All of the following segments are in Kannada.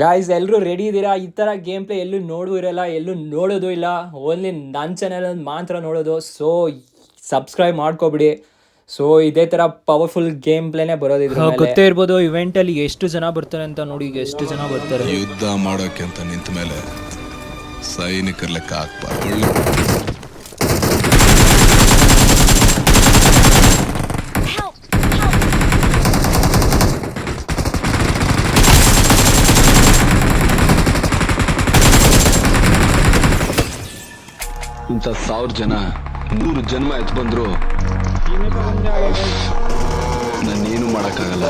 ಗಾಯ್ಸ್ ಎಲ್ಲರೂ ರೆಡಿ ಇದ್ದೀರಾ? ಈ ಥರ ಗೇಮ್ ಪ್ಲೇ ಎಲ್ಲೂ ಇರಲ್ಲ, ಎಲ್ಲೂ ನೋಡೋದು ಇಲ್ಲ, ಓನ್ಲಿ ನನ್ನ ಚಾನಲ್ ಮಾತ್ರ ನೋಡೋದು. So subscribe ಮಾಡ್ಕೊಬಿಡಿ. ಸೊ ಇದೇ ಥರ ಪವರ್ಫುಲ್ ಗೇಮ್ ಪ್ಲೇನೇ ಬರೋದಿದ್ರು. ಗೊತ್ತೇ ಇರ್ಬೋದು ಇವೆಂಟಲ್ಲಿ ಎಷ್ಟು ಜನ ಬರ್ತಾರೆ ಅಂತ. ನೋಡಿ ಈಗ ಎಷ್ಟು ಜನ ಬರ್ತಾರೆ. ಯುದ್ಧ ಮಾಡೋಕೆ ಅಂತ ನಿಂತ ಮೇಲೆ ಸೈನಿಕರ ಲೆಕ್ಕ ಹಾಕ್ಬಾರ್ದು. ಇಂಥ 1000 ಜನ 100 ಜನ್ಮ ಎತ್ ಬಂದ್ರು ನಾನೇನು ಮಾಡಕ್ಕಾಗಲ್ಲ.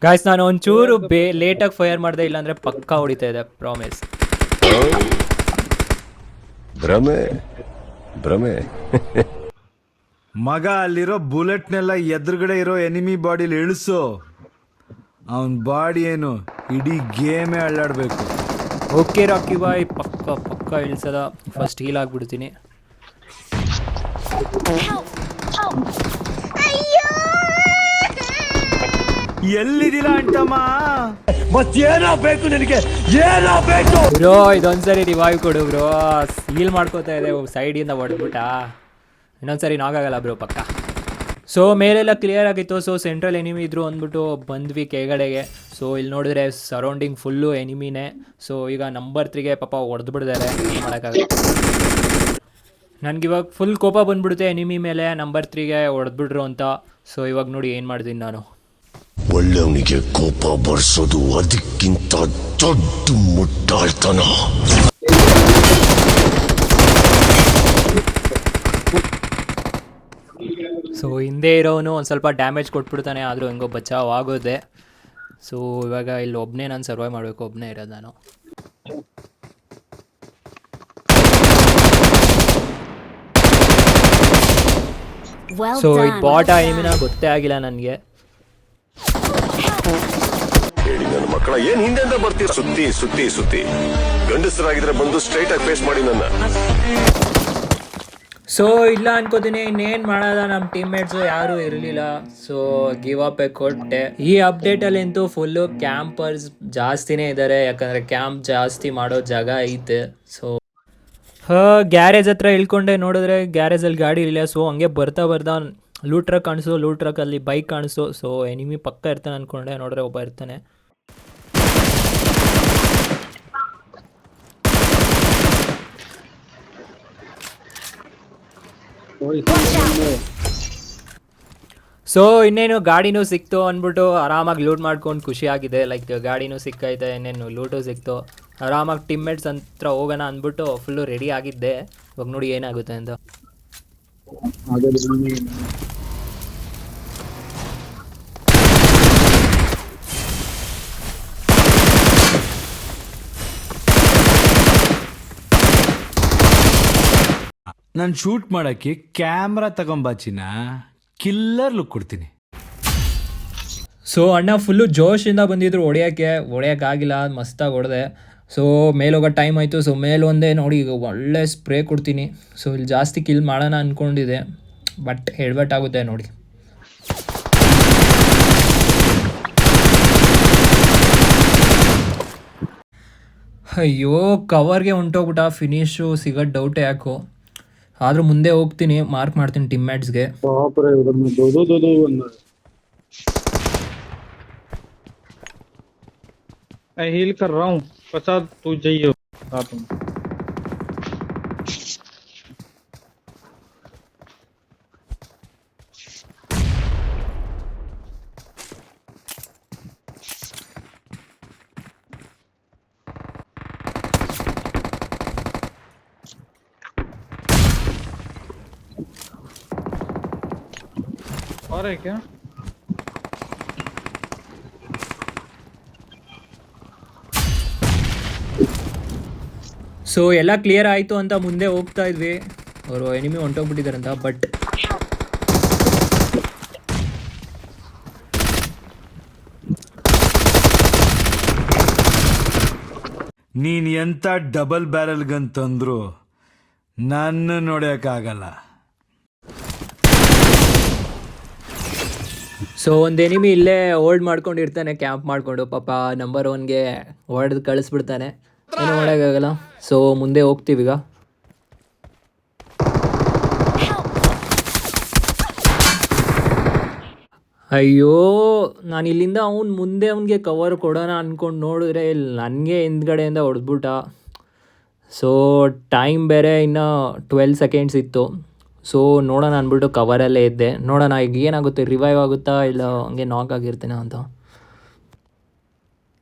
ಗಾಯ್ಸ್ ನಾನು ಒಂಚೂರು ಲೇಟಾಗಿ ಫೈರ್ ಮಾಡಿದೆ, ಇಲ್ಲಾಂದ್ರೆ ಪಕ್ಕಾ ಹೊಡಿತಾ ಇದೆ, ಪ್ರಾಮಿಸ್. ಭ್ರಮೆ ಭ್ರಮೆ ಮಗ ಅಲ್ಲಿರೋ ಬುಲೆಟ್ನೆಲ್ಲ ಎದುರುಗಡೆ ಇರೋ ಎನಿಮಿ ಬಾಡಿಲಿ ಇಳಿಸು. ಅವನ್ ಬಾಡಿ ಏನು ಇಡೀ ಗೇಮೇ ಅಳ್ಳಾಡ್ಬೇಕು. ಓಕೆ ರಾಕಿ ಬಾಯ್, ಪಕ್ಕ ಇಳಿಸದ. First heal ಆಗ್ಬಿಡ್ತೀನಿ. ಎಲ್ಲಿದ್ದೀರಾ ಅಂಟಮ್ಮ? ಮತ್ತೇನೋ ಬೇಕು ನಿನಗೆ, ಏನೋ ಬೇಕು ಬ್ರೋ. ಇದೊಂದ್ಸರಿ ರಿವೈವ್ ಕೊಡು ಬ್ರೋ. ಹೀಲ್ ಮಾಡ್ಕೋತಾ ಇದೆ, ಸೈಡಿಂದ ಹೊಡೆದ್ಬಿಟ್ಟ. ಇನ್ನೊಂದ್ಸರಿ ನಾಗಾಗಲ್ಲ ಬ್ರೋ ಪಕ್ಕ. ಸೊ ಮೇಲೆಲ್ಲ ಕ್ಲಿಯರ್ ಆಗಿತ್ತು. ಸೊ ಸೆಂಟ್ರಲ್ ಎನಿಮಿ ಇದ್ರು ಅಂದ್ಬಿಟ್ಟು ಬಂದ್ವಿ ಕೆಳಗಡೆಗೆ. ಸೊ ಇಲ್ಲಿ ನೋಡಿದ್ರೆ ಸರೌಂಡಿಂಗ್ ಫುಲ್ಲು ಎನಿಮಿನೇ. ಸೊ ಈಗ ನಂಬರ್ 3ಗೆ ಪಾಪ ಹೊಡೆದ್ಬಿಡ್ತಾರೆ, ಏನು ಮಾಡೋಕ್ಕಾಗಲ್ಲ. ನನಗಿವಾಗ ಫುಲ್ ಕೋಪ ಬಂದ್ಬಿಡುತ್ತೆ ಎನಿಮಿ ಮೇಲೆ, ನಂಬರ್ 3ಗೆ ಹೊಡೆದ್ಬಿಟ್ರು ಅಂತ. ಸೊ ಇವಾಗ ನೋಡಿ ಏನು ಮಾಡ್ತೀನಿ ನಾನು. ಒಳ್ಳೆಯವನಿಗೆ ಕೋಪ ಬರ್ಸೋದು ಅದಕ್ಕಿಂತ ದೊಡ್ಡ ಮುಟ್ಟಾಳ್ತನ. ಸೊ ಹಿಂದೆ ಇರೋನು ಒಂದು ಸ್ವಲ್ಪ ಡ್ಯಾಮೇಜ್ ಕೊಟ್ಬಿಡ್ತಾನೆ, ಆದರೂ ಹೆಂಗೋ ಬಚಾವ್ ಆಗೋದೆ. ಸೊ ಇವಾಗ ಇಲ್ಲಿ ಒಬ್ಬನೇ ನಾನು ಸರ್ವೈವ್ ಮಾಡಬೇಕು, ಒಬ್ಬನೇ ಇರೋದು ನಾನು. ಸೊ ಈ ಬಾಟ ಎನಿಮಿನ ಗೊತ್ತೇ ಆಗಿಲ್ಲ ನನಗೆ. ಹೇಳಿ ನನ್ನ ಮಕ್ಕಳ, ಏನ್ ಹಿಂದೆಂದ ಬರ್ತೀರ? ಸುತ್ತಿ ಸುತ್ತಿ ಸುತ್ತಿ ಗಂಡಸರಾಗಿದ್ರೆ ಬಂದು ಸ್ಟ್ರೈಟ್ ಆಗಿ ಫೇಸ್ ಮಾಡಿ ನನ್ನ. ಸೊ ಇಲ್ಲ ಅನ್ಕೋತೀನಿ, ಇನ್ನೇನು ಮಾಡೋದ, ನಮ್ಮ ಟೀಮ್ಮೇಟ್ಸು ಯಾರೂ ಇರಲಿಲ್ಲ. ಸೊ ಗಿವ್ ಅಪ್ ಕೊಟ್ಟೆ. ಈ ಅಪ್ಡೇಟಲ್ಲಂತೂ ಫುಲ್ಲು ಕ್ಯಾಂಪರ್ಸ್ ಜಾಸ್ತಿನೇ ಇದ್ದಾರೆ, ಯಾಕಂದರೆ ಕ್ಯಾಂಪ್ ಜಾಸ್ತಿ ಮಾಡೋ ಜಾಗ ಐತೆ. ಸೊ ಗ್ಯಾರೇಜ್ ಹತ್ರ ಇಳ್ಕೊಂಡೆ, ನೋಡಿದ್ರೆ ಗ್ಯಾರೇಜಲ್ಲಿ ಗಾಡಿ ಇಲ್ಲ. ಸೊ ಹಂಗೆ ಬರ್ತಾ ಲೂಟ್ ಟ್ರಕ್ ಕಾಣಿಸು, ಲೂಟ್ ಟ್ರಕ್ಕಲ್ಲಿ ಬೈಕ್ ಕಾಣಿಸು. ಸೊ ಎನಿಮಿ ಪಕ್ಕ ಇರ್ತಾನೆ ಅಂದ್ಕೊಂಡೆ, ನೋಡಿದ್ರೆ ಒಬ್ಬ ಇರ್ತಾನೆ. ಸೊ ಇನ್ನೇನು ಗಾಡಿನೂ ಸಿಕ್ತು ಅಂದ್ಬಿಟ್ಟು ಆರಾಮಾಗಿ ಲೂಟ್ ಮಾಡ್ಕೊಂಡು ಖುಷಿಯಾಗಿದೆ. ಲೈಕ್ ಗಾಡಿನೂ ಸಿಕ್ಕೈತೆ, ಇನ್ನೇನು ಲೂಟು ಸಿಕ್ತು. ಆರಾಮಾಗಿ ಟೀಮ್ಮೇಟ್ಸ್ ಹತ್ರ ಹೋಗೋಣ ಅಂದ್ಬಿಟ್ಟು ಫುಲ್ಲು ರೆಡಿ ಆಗಿದ್ದೆ. ಇವಾಗ ನೋಡಿ ಏನಾಗುತ್ತೆ ಅಂತ. ನಾನು ಶೂಟ್ ಮಾಡಕ್ಕೆ ಕ್ಯಾಮ್ರಾ ತಗೊಂಬಾಚಿನ ಕಿಲ್ಲರ್ ಲುಕ್ ಕೊಡ್ತೀನಿ. ಸೊ ಅಣ್ಣ ಫುಲ್ಲು ಜೋಶಿಂದ ಬಂದಿದ್ರು ಹೊಡೆಯೋಕ್ಕಾಗಿಲ್ಲ, ಮಸ್ತಾಗಿ ಹೊಡೆದೆ. ಸೊ ಮೇಲೋಗೋ ಟೈಮ್ ಆಯಿತು. ಸೊ ಮೇಲೊಂದೇ ನೋಡಿ ಈಗ ಒಳ್ಳೆ ಸ್ಪ್ರೇ ಕೊಡ್ತೀನಿ. ಸೊ ಇಲ್ಲಿ ಜಾಸ್ತಿ ಕಿಲ್ ಮಾಡೋಣ ಅಂದ್ಕೊಂಡಿದ್ದೆ, ಬಟ್ ಹೆಡ್ಬಟ್ ಆಗುತ್ತೆ ನೋಡಿ. ಅಯ್ಯೋ ಕವರ್ಗೆ ಹೊಂಟೋಗ್ಬಿಟ್ಟ, ಫಿನಿಶು ಸಿಗೋದು ಡೌಟೇ ಯಾಕೋ. ಆದರೂ ಮುಂದೆ ಹೋಗ್ತೀನಿ, ಮಾರ್ಕ್ ಮಾಡ್ತೀನಿ ಟೀಮ್ಮೇಟ್ಸ್ಗೆ. मैं हील कर रहा हूँ, प्रसाद तू जाइए साथ में। और है क्या? ಸೊ ಎಲ್ಲ ಕ್ಲಿಯರ್ ಆಯಿತು ಅಂತ ಮುಂದೆ ಹೋಗ್ತಾ ಇದ್ವಿ. ಅವರು ಎನಿಮಿ ಹೊಂಟೋಗ್ಬಿಟ್ಟಿದ್ದಾರಂತ. ಬಟ್ ನೀನ್ ಎಂತ ಡಬಲ್ ಬ್ಯಾರಲ್ ಗನ್ ತಂದ್ರು ನನ್ನ ನೋಡೋಕ್ಕಾಗಲ್ಲ. ಸೊ ಒಂದು ಎನಿಮಿ ಇಲ್ಲೇ ಹೋಲ್ಡ್ ಮಾಡ್ಕೊಂಡಿರ್ತಾನೆ, ಕ್ಯಾಂಪ್ ಮಾಡಿಕೊಂಡು. ಪಾಪ ನಂಬರ್ 1ಗೆ ಹೊಡೆದು ಕಳಿಸ್ಬಿಡ್ತಾನೆ, ಏನು ಮಾಡೋಕ್ಕಾಗಲ್ಲ. ಸೊ ಮುಂದೆ ಹೋಗ್ತೀವೀಗ. ಅಯ್ಯೋ, ನಾನು ಇಲ್ಲಿಂದ ಮುಂದೆ ಅವನಿಗೆ ಕವರ್ ಕೊಡೋಣ ಅಂದ್ಕೊಂಡು ನೋಡಿದ್ರೆ ಇಲ್ಲಿ ನನಗೆ ಹಿಂದ್ಗಡೆಯಿಂದ ಹೊಡೆದ್ಬಿಟ್ಟ. ಸೊ ಟೈಮ್ ಬೇರೆ ಇನ್ನು 12 ಸೆಕೆಂಡ್ಸ್ ಇತ್ತು. ಸೊ ನೋಡೋಣ ಅಂದ್ಬಿಟ್ಟು ಕವರಲ್ಲೇ ಇದ್ದೆ. ನೋಡೋಣ ಈಗ ಏನಾಗುತ್ತೆ, ರಿವೈವ್ ಆಗುತ್ತಾ ಇಲ್ಲ ಹಂಗೆ ನಾಕ್ ಆಗಿರ್ತೀನ ಅಂತ.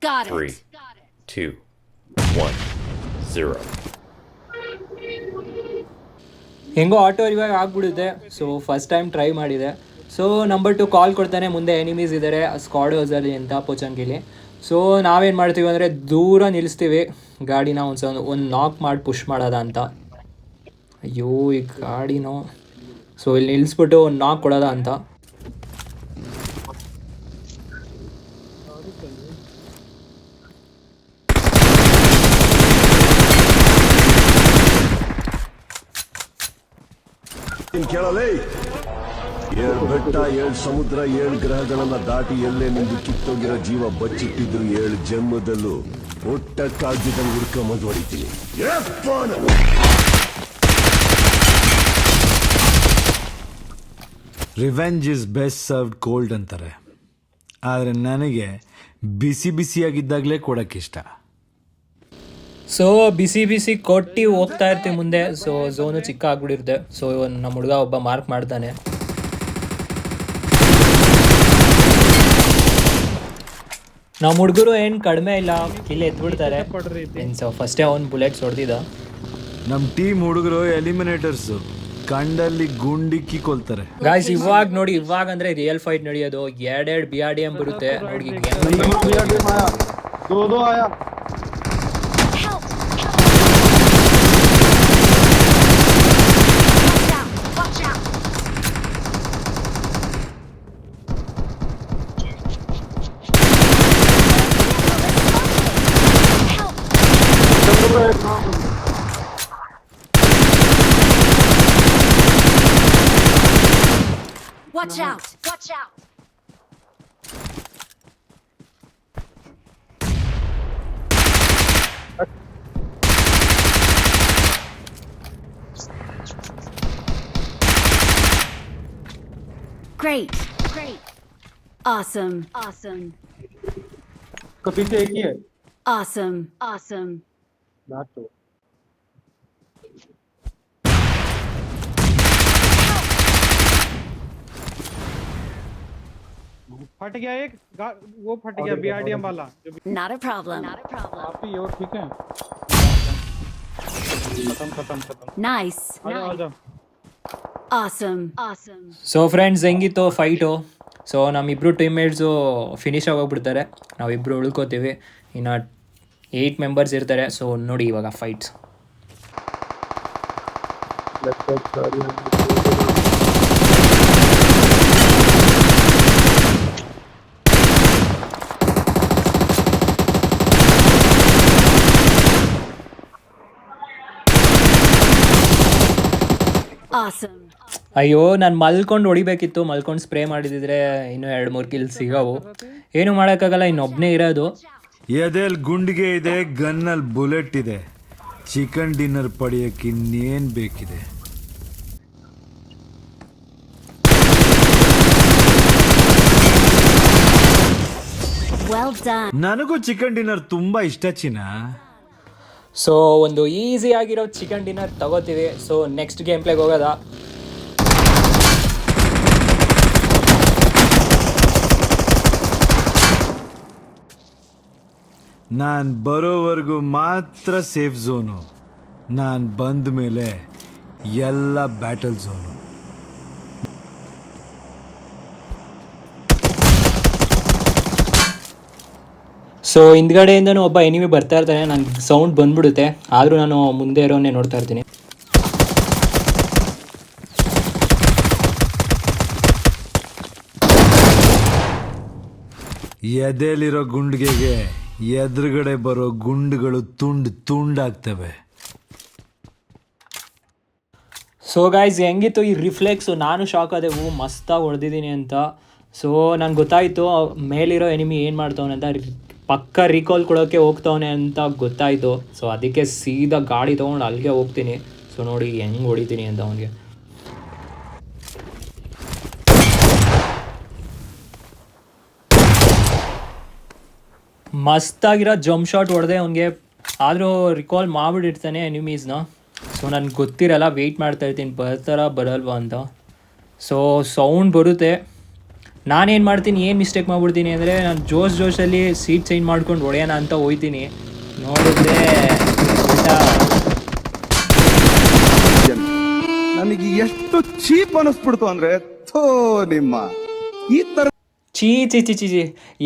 3, 2, 1, 0. ಹೆಂಗೋ ಆಟೋ ರಿವೈವ್ ಆಗಿಬಿಡುತ್ತೆ. ಸೊ ಫಸ್ಟ್ ಟೈಮ್ ಟ್ರೈ ಮಾಡಿದೆ. ಸೊ ನಂಬರ್ 2 ಕಾಲ್ ಕೊಡ್ತಾನೆ, ಮುಂದೆ ಎನಿಮೀಸ್ ಇದ್ದಾರೆ ಸ್ಕ್ವಾಡ್ ಹೌಸಲ್ಲಿ ಅಂತ ಪೋಚಂಗಿಲಿ. ಸೊ ನಾವೇನು ಮಾಡ್ತೀವಿ ಅಂದರೆ ದೂರ ನಿಲ್ಲಿಸ್ತೀವಿ ಗಾಡಿನ, ಒಂದು ನಾಕ್ ಮಾಡಿ ಪುಷ್ ಮಾಡೋದ ಅಂತ. ಅಯ್ಯೋ ಈ ಗಾಡಿನೋ. ಸೊ ಇಲ್ಲಿ ನಿಲ್ಲಿಸ್ಬಿಟ್ಟು ಒಂದು ನಾಕ್ ಕೊಡೋದ ಅಂತ. ಕೇಳಲೇ, 7 ಬೆಟ್ಟ 7 ಸಮುದ್ರ 7 ಗ್ರಹಗಳನ್ನ ದಾಟಿ ಎಲ್ಲೇ ನಿಂದು ಕಿತ್ತೋಗಿರೋ ಜೀವ ಬಚ್ಚಿಟ್ಟಿದ್ರು 7 ಜನ್ಮದಲ್ಲೂ ಒಟ್ಟಕ್ಕಾಗಿದ್ದಂಗೆ ಹುಡ್ಕೊಂಬಂದು ಹೊಡಿತೀನಿ. Revenge is best served cold ಅಂತಾರೆ, ಆದರೆ ನನಗೆ ಬಿಸಿ ಬಿಸಿಯಾಗಿದ್ದಾಗಲೇ ಕೊಡೋಕ್ಕಿಷ್ಟ. ಸೊ ಬಿಸಿ ಬಿಸಿ ಕೊಟ್ಟು ಹೋಗ್ತಾ ಇರ್ತೀವಿ ಮುಂದೆ. ಸೊ ಝೋನು ಚಿಕ್ಕ ಆಗ್ಬಿಟ್ಟಿರುತ್ತೆ. ಸೊ ನಮ್ಮ ಹುಡುಗ ಒಬ್ಬ ಮಾರ್ಕ್ ಮಾಡ್ತಾನೆ. ನಮ್ಮ ಹುಡುಗರು ಏನು ಕಡಿಮೆ ಇಲ್ಲ, ಇಲ್ಲಿ ಎದ್ಬಿಡ್ತಾರೆ. ಮೀನ್ಸ್ ಫಸ್ಟೇ ಅವ್ನು ಬುಲೆಟ್ಸ್ ಹೊಡೆದಿದ್ದ. ನಮ್ಮ ಟೀಮ್ ಹುಡುಗರು ಎಲಿಮಿನೇಟರ್ಸು, ಕಂಡಲ್ಲಿ ಗುಂಡಿಕ್ಕಿ ಕೊಲ್ತಾರೆ. ಗಾಯ್ಸ್ ಇವಾಗ ನೋಡಿ, ಇವಾಗ ಅಂದ್ರೆ ರಿಯಲ್ ಫೈಟ್ ನಡೆಯೋದು. 2 BRDM ಬರುತ್ತೆ ನೋಡಿ. दो आया. Watch out. Watch out! Watch out! Great! Great! Awesome! Awesome! उसका पीछे एक ही है. Awesome! Awesome! लास्ट तो. फट गया एक. वो फट गया बीआरडीएम वाला. Not a problem. Not a problem. आप ही और ठीक है. खत्म. Nice! आजा. Awesome! Awesome! ಸೊ ಫ್ರೆಂಡ್ಸ್, ಹೆಂಗಿತ್ತು ಫೈಟು? ಸೊ ನಮ್ಮಿಬ್ಬರು ಟೀಮ್ಮೇಟ್ಸು ಫಿನಿಶ್ ಆಗೋಗ್ಬಿಡ್ತಾರೆ, ನಾವಿಬ್ಬರು ಉಳ್ಕೋತೀವಿ. ಇನ್ನು 8 ಮೆಂಬರ್ಸ್ ಇರ್ತಾರೆ. ಸೊ ನೋಡಿ ಇವಾಗ ಫೈಟ್ಸ್. Awesome! ಅಯ್ಯೋ, ನಾನು ಮಲ್ಕೊಂಡು ಹೊಡಿಬೇಕಿತ್ತು. ಮಲ್ಕೊಂಡು ಸ್ಪ್ರೇ ಮಾಡಿದಿದ್ರೆ ಇನ್ನೂ 2-3 ಕಿಲ್ ಸಿಗೋವು. ಏನು ಮಾಡೋಕ್ಕಾಗಲ್ಲ, ಇನ್ನೊಬ್ಬನೇ ಇರೋದು. ಎದೆಲ್ ಗುಂಡಿಗೆ ಇದೆ, ಗನ್ನಲ್ಲಿ ಬುಲೆಟ್ ಇದೆ. ಚಿಕನ್ ಡಿನ್ನರ್ ಪಡೆಯಕ್ಕೆ ಇನ್ನೇನು ಬೇಕಿದೆ? Well done! ನನಗೂ ಚಿಕನ್ ಡಿನ್ನರ್ ತುಂಬಾ ಇಷ್ಟ ಚಿನ್ನ. ಸೊ ಒಂದು ಈಸಿ ಆಗಿರೋ ಚಿಕನ್ ಡಿನ್ನರ್ ತಗೋತೀವಿ. ಸೊ ನೆಕ್ಸ್ಟ್ ಗೇಮ್ ಪ್ಲೇಗೆ ಹೋಗೋದಾ? ನಾನು ಬರೋವರೆಗೂ ಮಾತ್ರ ಸೇಫ್ ಝೋನು, ನಾನು ಬಂದ ಮೇಲೆ ಎಲ್ಲ ಬ್ಯಾಟಲ್ ಝೋನು. ಸೊ ಹಿಂದ್ಗಡೆಯಿಂದನೂ ಒಬ್ಬ ಎನಿಮಿ ಬರ್ತಾ ಇರ್ತಾನೆ. ನನಗೆ ಸೌಂಡ್ ಬಂದ್ಬಿಡುತ್ತೆ, ಆದರೂ ನಾನು ಮುಂದೆ ಇರೋನೇ ನೋಡ್ತಾ ಇರ್ತೀನಿ. ಎದೆಲಿರೋ ಗುಂಡಿಗೆಗೆ ಎದುರುಗಡೆ ಬರೋ ಗುಂಡುಗಳು ತುಂಡಾಗ್ತವೆ. ಸೊ ಗೈಸ್ ಹೆಂಗಿತ್ತು ಈ ರಿಫ್ಲೆಕ್ಸು, ನಾನು ಶಾಕ್ ಆದೆವು ಮಸ್ತಾಗಿ ಹೊಡೆದಿದ್ದೀನಿ ಅಂತ. ಸೊ ನಂಗೆ ಗೊತ್ತಾಯಿತು ಮೇಲಿರೋ ಎನಿಮಿ ಏನು ಮಾಡ್ತವನೆ ಅಂತ, ಪಕ್ಕ ರೀಕಾಲ್ ಕೊಡೋಕ್ಕೆ ಹೋಗ್ತವನೆ ಅಂತ ಗೊತ್ತಾಯಿತು. ಸೊ ಅದಕ್ಕೆ ಸೀದಾ ಗಾಡಿ ತೊಗೊಂಡು ಅಲ್ಲಿಗೆ ಹೋಗ್ತೀನಿ. ಸೊ ನೋಡಿ ಹೆಂಗೆ ಹೊಡಿತೀನಿ ಅಂತ ಅವನಿಗೆ. ಮಸ್ತಾಗಿರೋ ಜಂಪ್ ಶಾಟ್ ಹೊಡೆದೆ ಅವನಿಗೆ, ಆದರೂ ರಿಕಾಲ್ ಮಾಡಿಬಿಟ್ಟಿರ್ತಾನೆ ಎನಿಮೀಸ್ನ. ಸೊ ನನಗೆ ಗೊತ್ತಿರಲ್ಲ, ವೆಯ್ಟ್ ಮಾಡ್ತಾಯಿರ್ತೀನಿ ಬರ್ತಾರ ಬರಲ್ವಾ ಅಂತ. ಸೊ ಸೌಂಡ್ ಬರುತ್ತೆ, ನಾನೇನು ಮಾಡ್ತೀನಿ, ಏನು ಮಿಸ್ಟೇಕ್ ಮಾಡಿಬಿಡ್ತೀನಿ ಅಂದರೆ ನಾನು ಜೋಶಲ್ಲಿ ಸೀಟ್ ಚೇಂಜ್ ಮಾಡ್ಕೊಂಡು ಹೊಡೆಯೋಣ ಅಂತ ಹೋಯ್ತೀನಿ. ನೋಡಿದ್ರೆ ನನಗೆ ಎಷ್ಟು ಚೀಪ್ ಅನಿಸ್ಬಿಡ್ತು ಅಂದ್ರೆ ನಿಮ್ಮ ಈ ತರ ಚೀ ಚಿ ಚಿ ಚಿ ಚಿ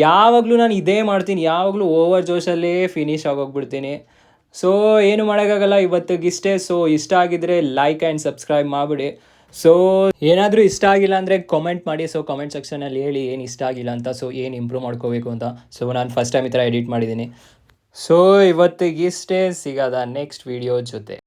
ಯಾವಾಗಲೂ ನಾನು ಇದೇ ಮಾಡ್ತೀನಿ, ಯಾವಾಗಲೂ ಓವರ್ ಜೋಶಲ್ಲೇ ಫಿನಿಶ್ ಆಗೋಗ್ಬಿಡ್ತೀನಿ. ಸೊ ಏನು ಮಾಡೋಕ್ಕಾಗಲ್ಲ, ಇವತ್ತಿಗಿಷ್ಟೇ. ಸೊ ಇಷ್ಟ ಆಗಿದ್ರೆ ಲೈಕ್ ಆ್ಯಂಡ್ ಸಬ್ಸ್ಕ್ರೈಬ್ ಮಾಡಿಬಿಡಿ. ಸೊ ಏನಾದರೂ ಇಷ್ಟ ಆಗಿಲ್ಲ ಅಂದರೆ ಕಾಮೆಂಟ್ ಮಾಡಿ. ಸೊ ಕಾಮೆಂಟ್ ಸೆಕ್ಷನಲ್ಲಿ ಹೇಳಿ ಏನು ಇಷ್ಟ ಆಗಿಲ್ಲ ಅಂತ, ಸೊ ಏನು ಇಂಪ್ರೂವ್ ಮಾಡ್ಕೋಬೇಕು ಅಂತ. ಸೊ ನಾನು ಫಸ್ಟ್ ಟೈಮ್ ಈ ಥರ ಎಡಿಟ್ ಮಾಡಿದ್ದೀನಿ. ಸೊ ಇವತ್ತಿಗಿಷ್ಟೇ, ಸಿಗೋದ ನೆಕ್ಸ್ಟ್ ವೀಡಿಯೋ ಜೊತೆ.